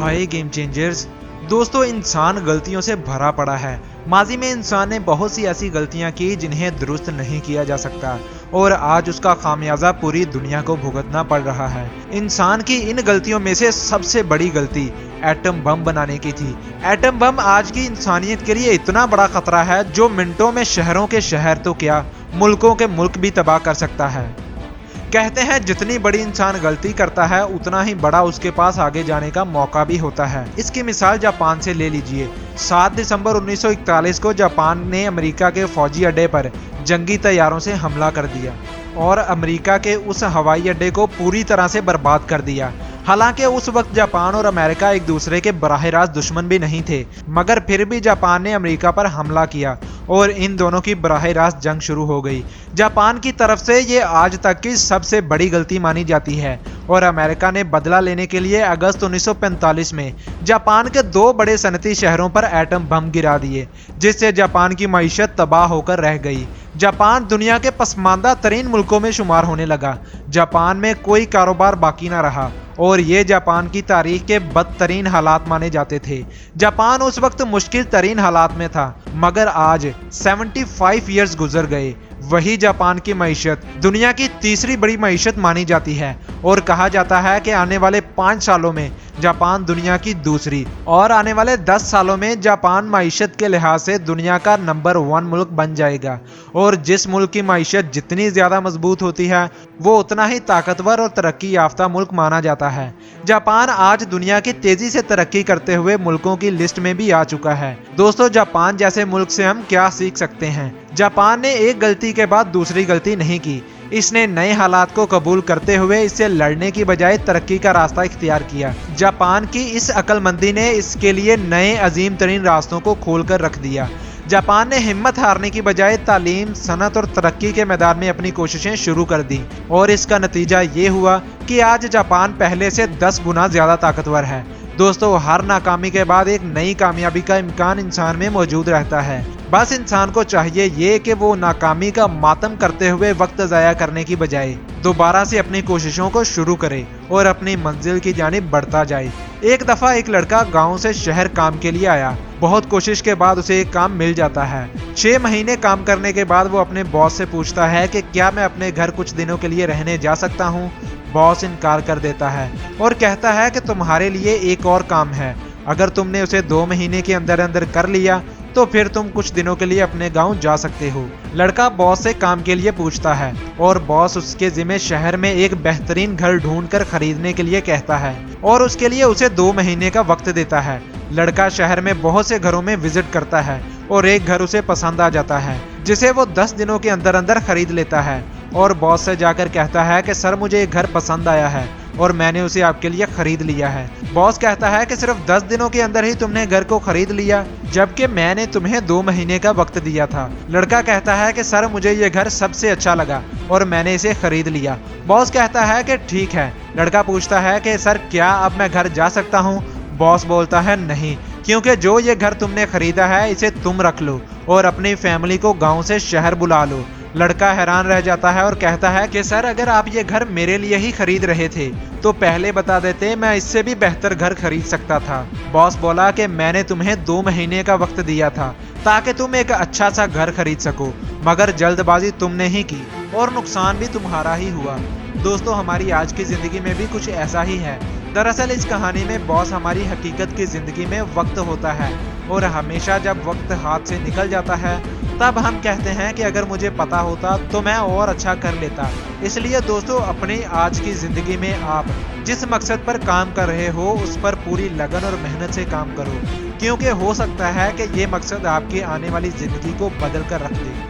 हाय game changers. दोस्तों, इंसान गलतियों से भरा पड़ा है। माजी में इंसान ने बहुत सी ऐसी गलतियां की जिन्हें दुरुस्त नहीं किया जा सकता और आज उसका खामियाजा पूरी दुनिया को भुगतना पड़ रहा है। इंसान की इन गलतियों में से सबसे बड़ी गलती एटम बम बनाने की थी। एटम बम आज की इंसानियत के लिए इतना बड़ा खतरा है जो मिनटों में शहरों के शहर तो क्या, मुल्कों के मुल्क भी तबाह कर सकता है। कहते हैं जितनी बड़ी इंसान गलती करता है उतना ही बड़ा उसके पास आगे जाने का मौका भी होता है। इसकी मिसाल जापान से ले लीजिए। 7 दिसंबर 1941 को जापान ने अमेरिका के फौजी अड्डे पर जंगी तैयारों से हमला कर दिया और अमेरिका के उस हवाई अड्डे को पूरी तरह से बर्बाद कर दिया। हालांकि उस वक्त जापान और अमेरिका एक दूसरे के बराह रास्त दुश्मन भी नहीं थे, मगर फिर भी जापान ने अमेरिका पर हमला किया और इन दोनों की बराह रास्त जंग शुरू हो गई। जापान की तरफ से ये आज तक की सबसे बड़ी गलती मानी जाती है और अमेरिका ने बदला लेने के लिए अगस्त 1945 में जापान के 2 बड़े सनती शहरों पर एटम बम गिरा दिए, जिससे जापान की मईशत तबाह होकर रह गई। जापान दुनिया के पसमानदा तरीन मुल्कों में शुमार होने लगा। जापान में कोई कारोबार बाकी ना रहा और ये जापान की तारीख के बदतरीन हालात माने जाते थे। जापान उस वक्त मुश्किल तरीन हालात में था, मगर आज 75 ईयर्स गुजर गए। वही जापान की मईशत दुनिया की तीसरी बड़ी मईशत मानी जाती है और कहा जाता है कि आने वाले 5 सालों में जापान दुनिया की दूसरी और आने वाले 10 सालों में जापान मईशत के लिहाज से दुनिया का नंबर 1 मुल्क बन जाएगा। और जिस मुल्क की मईशत जितनी ज्यादा मजबूत होती है वो उतना ही ताकतवर और तरक्की याफ्ता मुल्क माना जाता है। जापान आज दुनिया की तेजी से तरक्की करते हुए मुल्कों की लिस्ट में भी आ चुका है। दोस्तों, जापान जैसे मुल्क से हम क्या सीख सकते हैं? जापान ने एक गलती के बाद दूसरी गलती नहीं की। इसने नए हालात को कबूल करते हुए इससे लड़ने की बजाय तरक्की का रास्ता इख्तियार किया। जापान की इस अक्लमंदी ने इसके लिए नए अजीम तरीन रास्तों को खोल कर रख दिया। जापान ने हिम्मत हारने की बजाय तालीम, सनत और तरक्की के मैदान में अपनी कोशिशें शुरू कर दी और इसका नतीजा ये हुआ कि आज जापान पहले से 10 गुना ज्यादा ताकतवर है। दोस्तों, हर नाकामी के बाद एक नई कामयाबी का इम्कान इंसान में मौजूद रहता है। बस इंसान को चाहिए ये कि वो नाकामी का मातम करते हुए वक्त ज़ाया करने की बजाय दोबारा से अपनी कोशिशों को शुरू करे और अपनी मंजिल की जानिब बढ़ता जाए। एक दफ़ा एक लड़का गांव से शहर काम के लिए आया। बहुत कोशिश के बाद उसे एक काम मिल जाता है। 6 महीने काम करने के बाद वो अपने बॉस से पूछता है कि क्या मैं अपने घर कुछ दिनों के लिए रहने जा सकता हूँ। बॉस इनकार कर देता है और कहता है कि तुम्हारे लिए एक और काम है। अगर तुमने उसे 2 महीने के अंदर अंदर कर लिया तो फिर तुम कुछ दिनों के लिए अपने गांव जा सकते हो। लड़का बॉस से काम के लिए पूछता है और बॉस उसके जिम्मे शहर में एक बेहतरीन घर ढूंढकर खरीदने के लिए कहता है और उसके लिए उसे 2 महीने का वक्त देता है। लड़का शहर में बहुत से घरों में विजिट करता है और एक घर उसे पसंद आ जाता है जिसे वो 10 दिनों के अंदर अंदर खरीद लेता है और बॉस से जाकर कहता है कि सर, मुझे एक घर पसंद आया है और मैंने उसे आपके लिए खरीद लिया है। बॉस कहता है कि सिर्फ 10 दिनों के अंदर ही तुमने घर को खरीद लिया, जबकि मैंने तुम्हें 2 महीने का वक्त दिया था। लड़का कहता है कि सर, मुझे ये घर सबसे अच्छा लगा और मैंने इसे खरीद लिया। बॉस कहता है कि ठीक है। लड़का पूछता है कि सर, क्या अब मैं घर जा सकता हूँ? बॉस बोलता है नहीं, क्योंकि जो ये घर तुमने खरीदा है इसे तुम रख लो और अपनी फैमिली को गाँव से शहर बुला लो। लड़का हैरान रह जाता है और कहता है कि सर, अगर आप ये घर मेरे लिए ही खरीद रहे थे तो पहले बता देते, मैं इससे भी बेहतर घर खरीद सकता था। बॉस बोला कि मैंने तुम्हें 2 महीने का वक्त दिया था ताकि तुम एक अच्छा सा घर खरीद सको, मगर जल्दबाजी तुमने ही की और नुकसान भी तुम्हारा ही हुआ। दोस्तों, हमारी आज की जिंदगी में भी कुछ ऐसा ही है। दरअसल इस कहानी में बॉस हमारी हकीकत की जिंदगी में वक्त होता है और हमेशा जब वक्त हाथ से निकल जाता है तब हम कहते हैं कि अगर मुझे पता होता तो मैं और अच्छा कर लेता। इसलिए दोस्तों, अपनी आज की जिंदगी में आप जिस मकसद पर काम कर रहे हो उस पर पूरी लगन और मेहनत से काम करो, क्योंकि हो सकता है कि ये मकसद आपकी आने वाली जिंदगी को बदल कर रख दे।